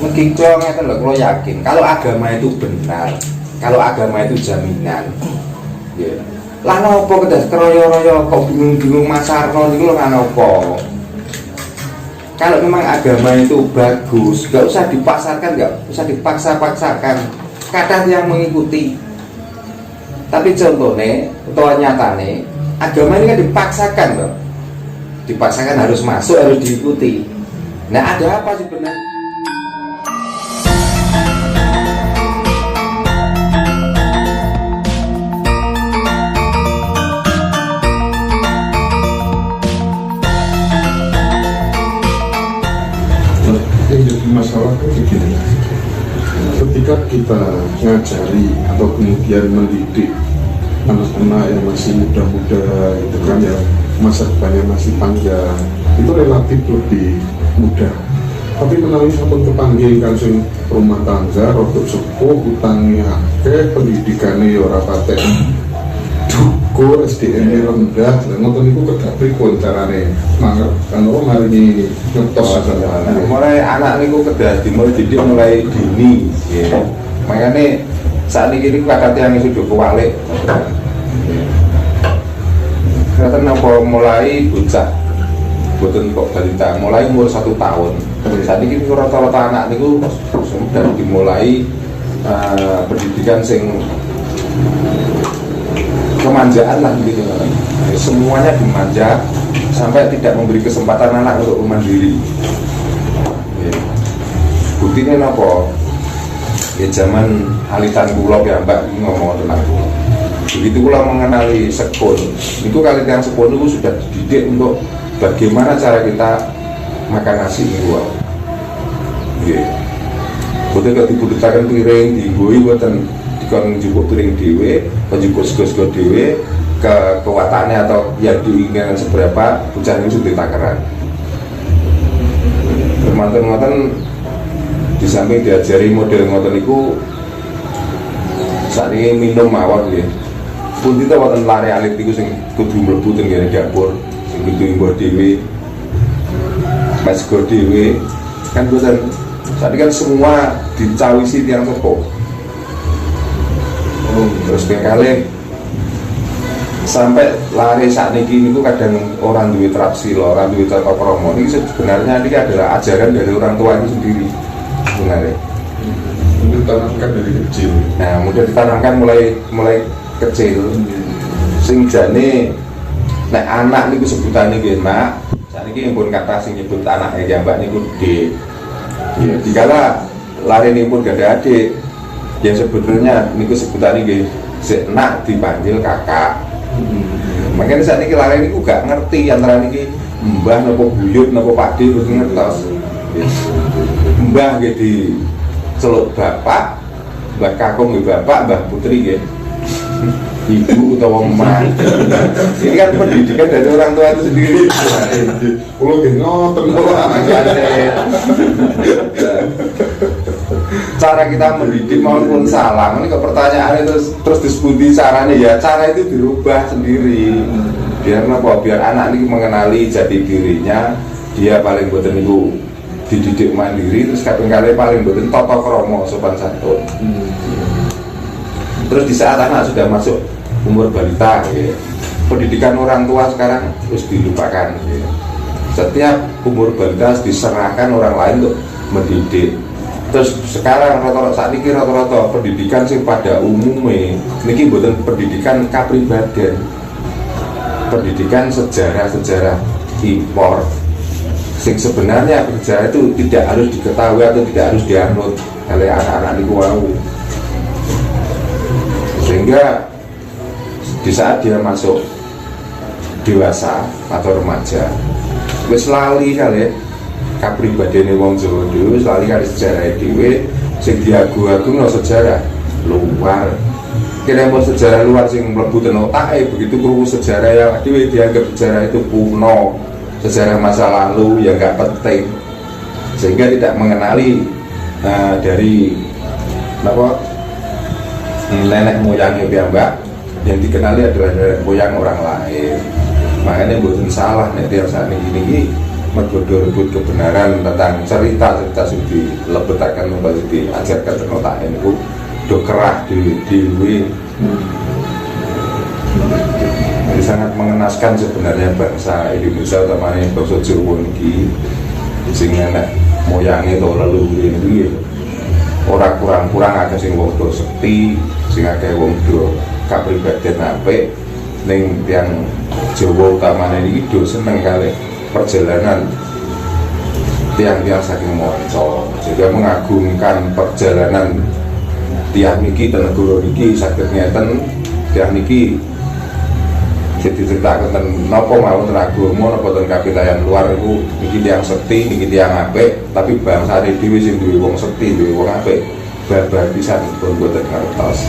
Mungkin kalau ngeten lho, kalau yakin kalau agama itu benar, kalau agama itu jaminan, ya. Lah nopo kedas keroyo-royo kok bingung-bingung masarno niku lho nopo. Kalau memang agama itu bagus, gak usah dipasarkan, gak usah dipaksa-paksakan. Kadang yang mengikuti. Tapi contohnya, atau nyatanya, agama ini kan dipaksakan loh. Dipaksakan harus masuk, harus diikuti. Nah ada apa sebenarnya? Masalah begini, ketika kita ngajari atau kemudian mendidik anak-anak yang masih muda-muda itu kan ya, masa depannya masih panjang, itu relatif lebih mudah. Tapi menawi sampun kepanggih kan sing rumah tangga rodok sepuh, utangnya akeh, pendidikane ya ora patek dukur, SDM rendah, lha ngoten niku kedah pripun carane mangkat kan ora maringi ngetos mulai anak niku kedah dimulai didik mulai dini ya. Makanya saat ini kadang yang sudah kewalik ternyata nampak mulai bocah boten kok balita mulai umur 1 tahun. Saat ini rata-rata anak niku sudah dimulai pendidikan sing kemanjaan lah gitu, semuanya dimanja sampai tidak memberi kesempatan anak untuk mandiri. Buktinya apa? Ya zaman alitan kulok ya mbak ngomong tentang kulok. Begitu kulok mengenali sekun, itu kali yang sekun itu sudah dididik untuk bagaimana cara kita makan nasi itu. Betul kalau dibutuhkan piring, digoi buatan dikon cukup piring dewe, pencukup sego-sego dewe, kekuatannya atau yang diinginkan seberapa, bocah ini sudah takaran. Bermantan-mantan di samping diajari model ngoten niku saat ini minum mawon ya. Pun kita wonten lari alit niku sing kudu mlebu teng ngene dapur, sing kudu imbuh dhewe. Mas go dhewe kan boten. Saat ini kan semua dicawisi tiang sepuh. Terus kali sampai lari saat ini itu kadang orang duit trapsil, orang duit tata kromo. Ini sebenarnya ini adalah ajaran dari orang tua itu sendiri sebenarnya. Mungkin ditanamkan dari kecil. Nah, mudah ditanamkan mulai kecil. Sing jane nek anak niku sebutane nggih, Mak. Saniki pun kata sing nyebut anak ya Mbak niku Dik. Ya, dikala lari ini pun gak ada adik. Yang sebetulnya niku sebutannya nggih sik nak dipanggil kakak. Makanya saat ini lari ini gak ngerti antara niki mbah nopo buyut nopo pakde terus ngertos. Mbah nggih di celuk bapak, mbah kakung nggih bapak, mbah putri nggih ibu utawa emak. Ini kan pendidikan dari orang tua itu sendiri. Kulo nggih ngoten kok. Cara kita mendidik maupun salah, ini ke pertanyaan terus disebuti caranya ya, cara itu dirubah sendiri. Biar apa? Biar anak ini mengenali jati dirinya, dia paling boten itu dididik mandiri, terus kadang-kadang paling boten tata krama sopan santun. Terus di saat anak sudah masuk umur balita, ya, pendidikan orang tua sekarang terus dilupakan. Ya. Setiap umur balita diserahkan orang lain untuk mendidik. Terus sekarang rata-rata pendidikan sing pada umumnya niki bukan pendidikan kapribadian, pendidikan sejarah impor sing sebenarnya sejarah itu tidak harus diketahui atau tidak harus dianut oleh anak-anak niku wau. Sehingga di saat dia masuk dewasa atau remaja wis lali kali kapribadiane wong Jawa dhewe, lali kali sejarah dhewe sing diagu-agungno sejarah luar. Kira mau sejarah luar sing mlebu ten otake, begitu krungu sejarah yang dhewe dianggap sejarah itu kuno, sejarah masa lalu yang enggak penting. Sehingga tidak mengenali dari apa nenek moyangnya piyambak, yang dikenali adalah nenek moyang orang lain. Makanya bukan salah nek tiap saat ini mergodo rebut kebenaran tentang cerita-cerita sing dilebetaken utawa diajarkan tentang itu do kerah di jadi sangat mengenaskan sebenarnya bangsa Indonesia utamanya bangsa Jawa niki sing enak moyange to leluhur iki ora kurang-kurang akeh sing wong do sekti sing akeh wong do kapribadian apik ning tiyang Jawa utamanya iki do seneng kali perjalanan tiang-tiang saking monco juga mengagumkan perjalanan tiang niki dan negara niki saged ngeten tiang niki jadi ceritakan tentang nopo mau teragama nopo tentang kapitayan luar itu niki tiang sekti niki tiang apik tapi bangsa dhewe sing duwe wong sekti duwe wong apik babar pisan pun boten ngertos.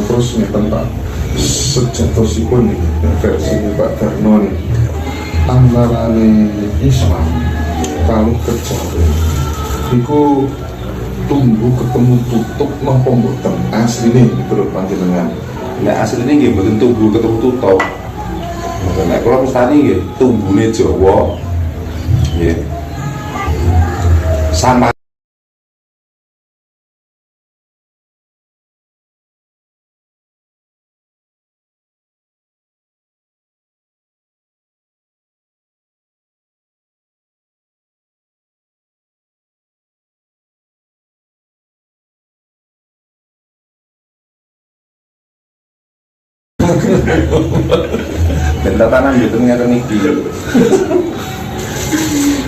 Terus ngeten Pak, sejatosipun nih versi Pak Darno nih antara Islam kalau kejawen itu tumbuh ketemu tutup nopo mboten asline menurut panjenengan. Nek asline nggih mboten tumbuh ketemu tutup. Nek kula mestani nggih tumbuhne Jawa nggih sama dan tatanan gitu ngeten iki.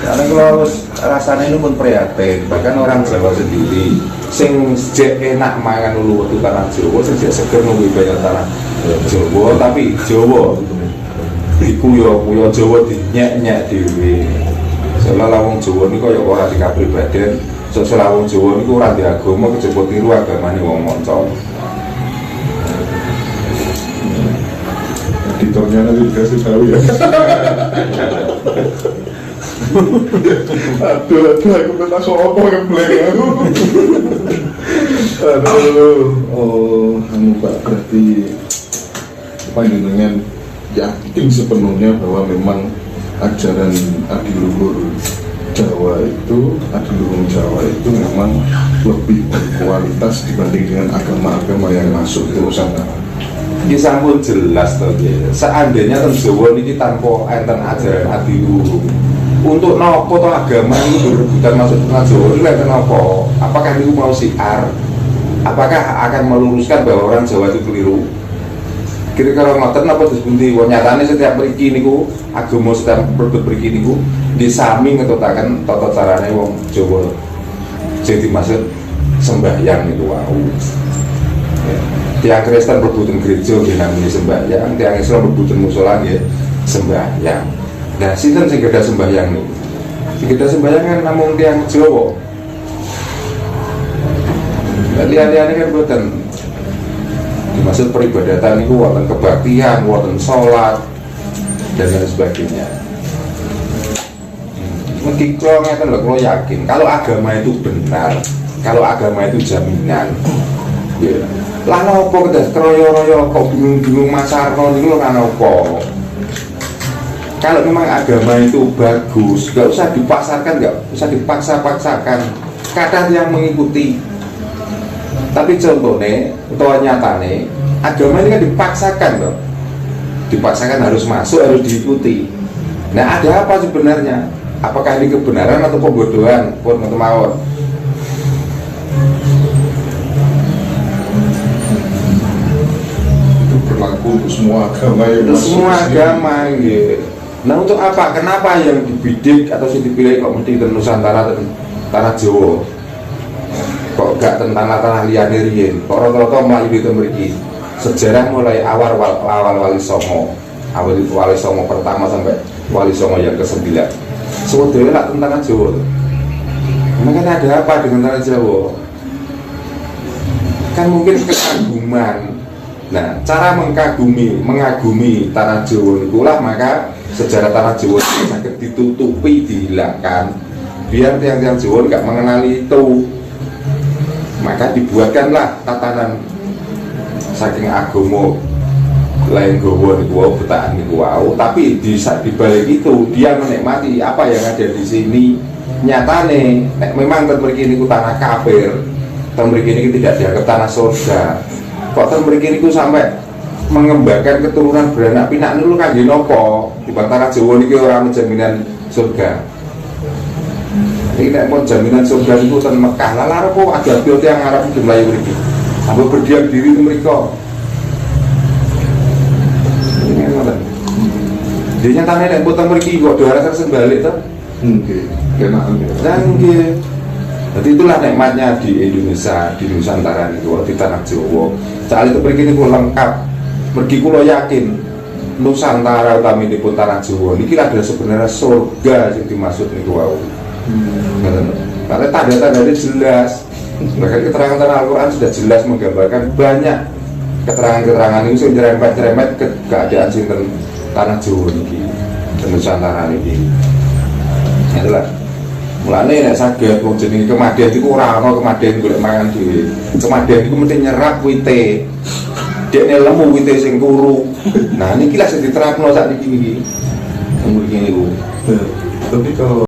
Karena kalau rasanya ini pun prihatin, bahkan orang Jawa sendiri sing jek enak mangan ulu waktu tanah Jawa, sing jek seger ngombe banyak tanah Jawa, tapi Jawa dikuyo Jawa dinyek-nyek dhewe. Soalnya wong Jawa niku kaya ora dikapribadian, soalnya wong Jawa niku ora diagama kejaba tiru agamane wong monco. Editornya nanti dikasih tahu ya. Aduh, aku minta sopo ngebleng aku. Aduh, Pak berarti panjenengan yakin sepenuhnya bahwa memang ajaran adiluhur Jawa itu memang lebih berkualitas dibanding dengan agama-agama yang masuk ke Nusantara. Ini sampun jelas toh ya. Seandainya teng Jawa niki tanpa enten ajaran adiluhur. Untuk nopo toh agama ini berebutan masuk ke Jawa ini enten nopo? Apakah itu mau siar? Apakah akan meluruskan bahwa orang Jawa itu keliru? Kira-kira ngoten napa disebut wong nyatane setiap mriki niku agama setiap berbet mriki niku disami ngetutaken tata carane wong Jawa. Sing dimaksud sembahyang itu wau. Tiang Kristen berbutuh gereja nggih namine sembahyang, tiang Islam berbutuh musala nggih sembahyang. Nah, sinten sing gadah sembahyang niku? Sing gadah sembahyang kan namung tiang Jawa. Lihat-lihat kan boten. Dimaksud peribadatan itu wonten kebaktian, wonten sholat dan lain sebagainya. Mungkin kalau ngeten lho, kalau yakin kalau agama itu benar, kalau agama itu jaminan, ya. Lah nopo kedas kroyo-royo kok bingung-bingung masarno niku lho kan nopo. Kalau memang agama itu bagus, nggak usah dipaksakan, nggak usah dipaksa-paksakan. Kadang yang mengikuti. Tapi contohnya, atau nyatane, agama ini kan dipaksakan loh. Dipaksakan harus masuk, harus diikuti. Nah, ada apa sebenarnya? Apakah ini kebenaran atau pembodohan? Pun mawon. Itu berlaku untuk semua agama ya. Untuk semua agama gitu. Nah, untuk apa? Kenapa yang dibidik atau yang dipilih kok mesti di Nusantara dan tanah Jawa? Kok gak tentang tanah liyane riyen? Kok rata-rata melalui itu mriki? Sejarah mulai awal Wali Songo. Awal Wali Songo pertama sampai Wali Songo yang ke-9. Sebetulnya lah tentang Jawa. Memang kan ada apa dengan tanah Jawa? Kan mungkin kekaguman. Nah, cara mengagumi tanah Jawa itulah maka sejarah tanah Jawa sangat ditutupi, dihilangkan biar tiang-tiang Jawa nggak mengenali itu. Maka dibuatkanlah tatanan saking agama lain gowo niku wau betaan niku wau, tapi di balik itu dia menikmati apa yang ada di sini. Nyatane nek memang ten mriki niku tanah kafir, ten mriki niku tidak dianggap tanah surga, kok ten mriki niku sampai mengembangkan keturunan beranak pinak niku kangge napa? Di tanah Jawa niki ora ana jaminan surga. Ini nek mau jaminan surga niku ten Mekah, lah lara kok ada yang Arab di Melayu mriki. Sampai berdiam diri di mereka. Dia nyatanya nek potong mriki kok do arah sembalik to. Nggih, kenaan ya. Dan nggih. Jadi itulah nikmatnya di Indonesia, di Nusantara niku, di tanah Jawa. Saat itu mriki niku lengkap. Mergi kula yakin Nusantara utaminipun tanah Jawa niki adalah sebenarnya surga yang dimaksud niku wau. Karena tanda-tandanya jelas. Bahkan keterangan Al-Quran sudah jelas menggambarkan banyak keterangan-keterangan ini sudah nyerempet-nyerempet ke keadaan sinten tanah Jawa niki, Nusantara niki. Itulah. Mulane nek saged wong jenenge kemadian iku ora ana kemadian golek mangan dhewe. Kemadian iku mesti nyerap wite. Dekne lemu wite sing kuru. Nah niki lah sing diterapno sak niki. Mriki niku. Tapi kalau